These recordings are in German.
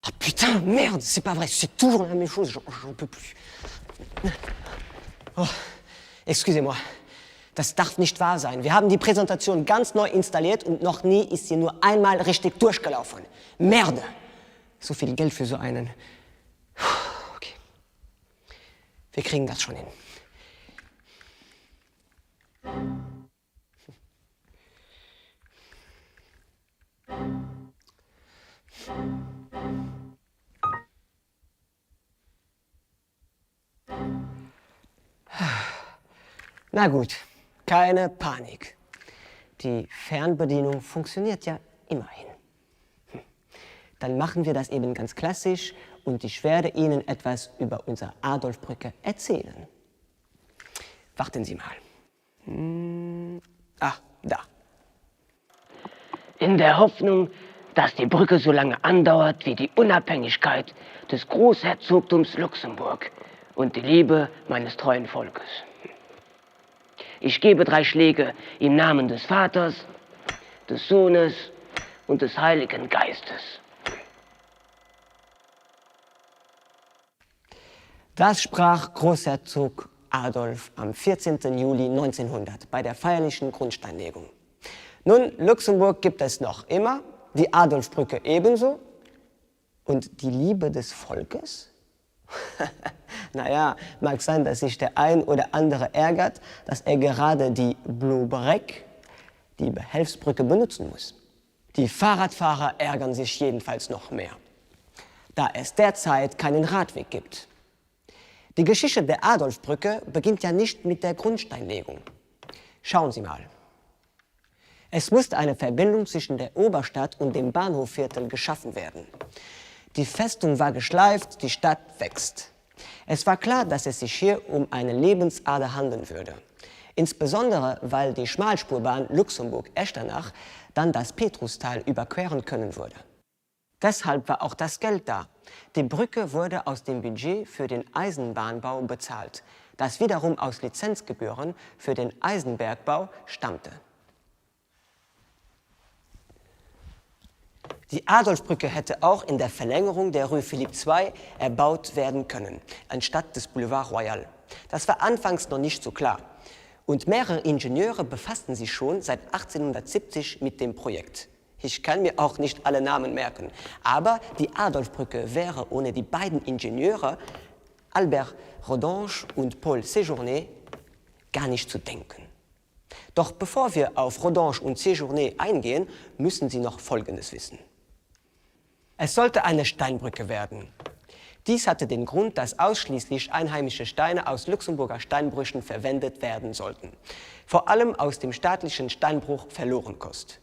Ah putain, merde, c'est pas vrai, c'est toujours la même chose, j'en peux plus. Oh, excusez-moi, das darf nicht wahr sein. Wir haben die Präsentation ganz neu installiert und noch nie ist sie nur einmal richtig durchgelaufen. Merde! So viel Geld für so einen. Okay. Wir kriegen das schon hin. Na gut, keine Panik. Die Fernbedienung funktioniert ja immerhin. Dann machen wir das eben ganz klassisch und ich werde Ihnen etwas über unsere Adolfbrücke erzählen. Warten Sie mal. Da. In der Hoffnung, dass die Brücke so lange andauert wie die Unabhängigkeit des Großherzogtums Luxemburg und die Liebe meines treuen Volkes. Ich gebe 3 Schläge im Namen des Vaters, des Sohnes und des Heiligen Geistes. Das sprach Großherzog Adolf am 14. Juli 1900 bei der feierlichen Grundsteinlegung. Nun, Luxemburg gibt es noch immer, die Adolfbrücke ebenso. Und die Liebe des Volkes? Naja, mag sein, dass sich der ein oder andere ärgert, dass er gerade die Blouberec, die Behelfsbrücke, benutzen muss. Die Fahrradfahrer ärgern sich jedenfalls noch mehr, da es derzeit keinen Radweg gibt. Die Geschichte der Adolfbrücke beginnt ja nicht mit der Grundsteinlegung. Schauen Sie mal. Es musste eine Verbindung zwischen der Oberstadt und dem Bahnhofviertel geschaffen werden. Die Festung war geschleift, die Stadt wächst. Es war klar, dass es sich hier um eine Lebensader handeln würde. Insbesondere, weil die Schmalspurbahn Luxemburg-Echternach dann das Petrustal überqueren können würde. Deshalb war auch das Geld da. Die Brücke wurde aus dem Budget für den Eisenbahnbau bezahlt, das wiederum aus Lizenzgebühren für den Eisenbergbau stammte. Die Adolfbrücke hätte auch in der Verlängerung der Rue Philippe II erbaut werden können, anstatt des Boulevard Royal. Das war anfangs noch nicht so klar. Und mehrere Ingenieure befassten sich schon seit 1870 mit dem Projekt. Ich kann mir auch nicht alle Namen merken, aber die Adolfbrücke wäre ohne die beiden Ingenieure, Albert Rodange und Paul Séjourné, gar nicht zu denken. Doch bevor wir auf Rodange und Séjourné eingehen, müssen Sie noch Folgendes wissen. Es sollte eine Steinbrücke werden. Dies hatte den Grund, dass ausschließlich einheimische Steine aus Luxemburger Steinbrüchen verwendet werden sollten. Vor allem aus dem staatlichen Steinbruch Verlorenkost.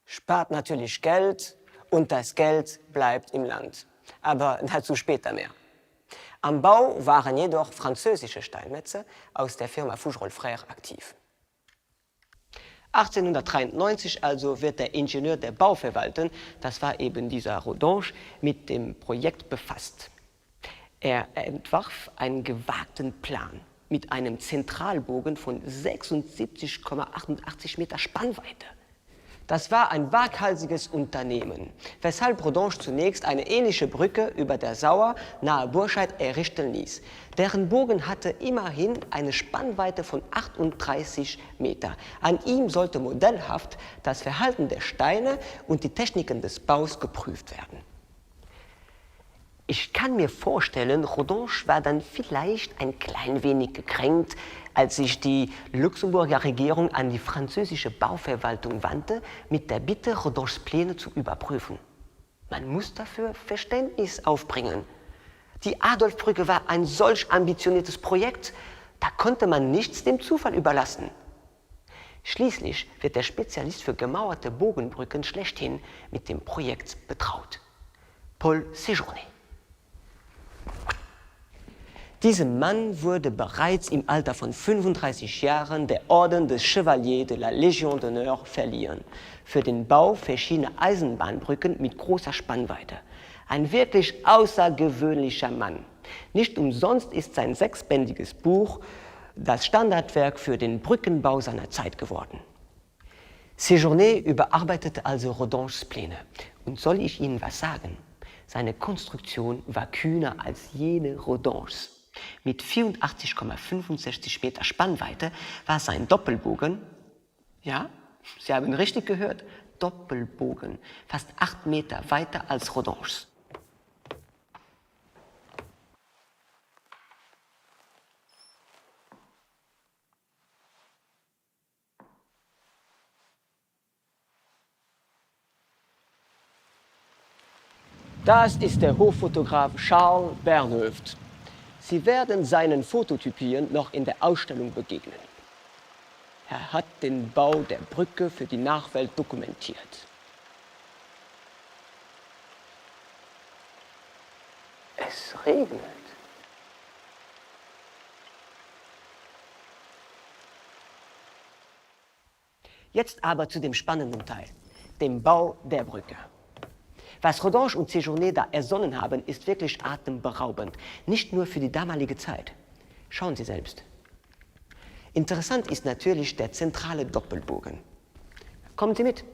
Spart natürlich Geld und das Geld bleibt im Land. Aber dazu später mehr. Am Bau waren jedoch französische Steinmetze aus der Firma Fougerolles Frères aktiv. 1893 also wird der Ingenieur der Bauverwaltung, das war eben dieser Rodange, mit dem Projekt befasst. Er entwarf einen gewagten Plan mit einem Zentralbogen von 76,88 Meter Spannweite. Das war ein waghalsiges Unternehmen, weshalb Rodange zunächst eine ähnliche Brücke über der Sauer nahe Burscheid errichten ließ. Deren Bogen hatte immerhin eine Spannweite von 38 Meter. An ihm sollte modellhaft das Verhalten der Steine und die Techniken des Baus geprüft werden. Ich kann mir vorstellen, Rodange war dann vielleicht ein klein wenig gekränkt, als sich die Luxemburger Regierung an die französische Bauverwaltung wandte, mit der Bitte, Rodanges Pläne zu überprüfen. Man muss dafür Verständnis aufbringen. Die Adolfbrücke war ein solch ambitioniertes Projekt, da konnte man nichts dem Zufall überlassen. Schließlich wird der Spezialist für gemauerte Bogenbrücken schlechthin mit dem Projekt betraut. Paul Séjourné. Diesem Mann wurde bereits im Alter von 35 Jahren der Orden des Chevalier de la Légion d'honneur verliehen, für den Bau verschiedener Eisenbahnbrücken mit großer Spannweite. Ein wirklich außergewöhnlicher Mann. Nicht umsonst ist sein 6-bändiges Buch das Standardwerk für den Brückenbau seiner Zeit geworden. Séjourné überarbeitete also Rodanges Pläne. Und soll ich Ihnen was sagen? Seine Konstruktion war kühner als jene Rodins. Mit 84,65 Meter Spannweite war sein Doppelbogen, ja, Sie haben richtig gehört, Doppelbogen, fast 8 Meter weiter als Rodins. Das ist der Hoffotograf Charles Bernhöft. Sie werden seinen Fototypien noch in der Ausstellung begegnen. Er hat den Bau der Brücke für die Nachwelt dokumentiert. Es regnet. Jetzt aber zu dem spannenden Teil, dem Bau der Brücke. Was Rodin und Séjourné da ersonnen haben, ist wirklich atemberaubend, nicht nur für die damalige Zeit. Schauen Sie selbst. Interessant ist natürlich der zentrale Doppelbogen. Kommen Sie mit.